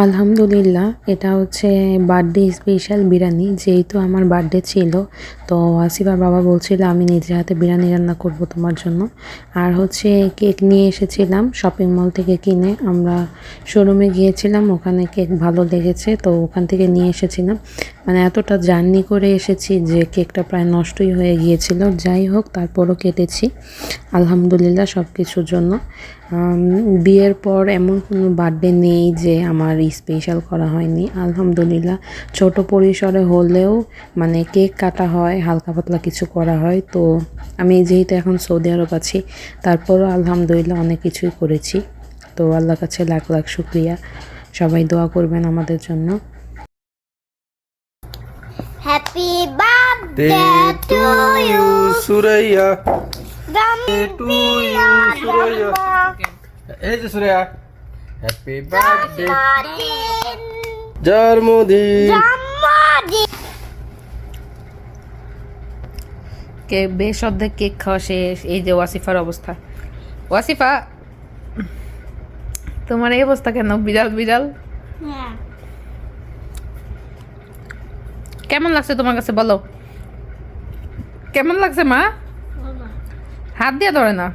আলহামদুলিল্লাহ, এটা হচ্ছে বার্থডে স্পেশাল বিরিয়ানি। যেহেতু আমার বার্থডে ছিল, তো আসিফার বাবা বলছিল আমি নিজের হাতে বিরিয়ানি রান্না করব তোমার জন্য। আর হচ্ছে কেক নিয়ে এসেছিলাম শপিং মল থেকে কিনে। আমরা শোরুমে গিয়েছিলাম, ওখানে কেক ভালো লেগেছে, তো ওখান থেকে নিয়ে এসেছিলাম। মানে এতটা জার্নি করে এসেছি যে কেকটা প্রায় নষ্টই হয়ে গিয়েছিল। যাই হোক, তারপরও কেটেছি আলহামদুলিল্লাহ সব কিছুর জন্য। বিয়ের পর এমন কোনো বার্থডে নেই যে আমার স্পেশাল করা হয়নি। আলহামদুলিল্লাহ ছোট পরিসরে হলেও মানে কেক কাটা হয়, হালকা পাতলা কিছু করা হয়। তো আমি যেহেতু এখন সৌদি আরব আছি, তারপরও আলহামদুলিল্লাহ অনেক কিছুই করেছি। তো আল্লাহর কাছে লাখ লাখ শুকরিয়া। সবাই দোয়া করবেন আমাদের জন্য। Happy birthday to you Suraiya. To you Suraiya. এই যে সুরাইয়া, হ্যাপি বার্থডে জন্মদিন। কেক বেশ অর্ধেক কেক খাওয়া শেষ। এই যে ওয়াসিফার অবস্থা। ওয়াসিফা, তোমার এই অবস্থা কেন? বিড়াল বিড়াল কেমন লাগছে তোমার কাছে বলো? কেমন লাগছে মা? হাত দিয়ে ধরে না।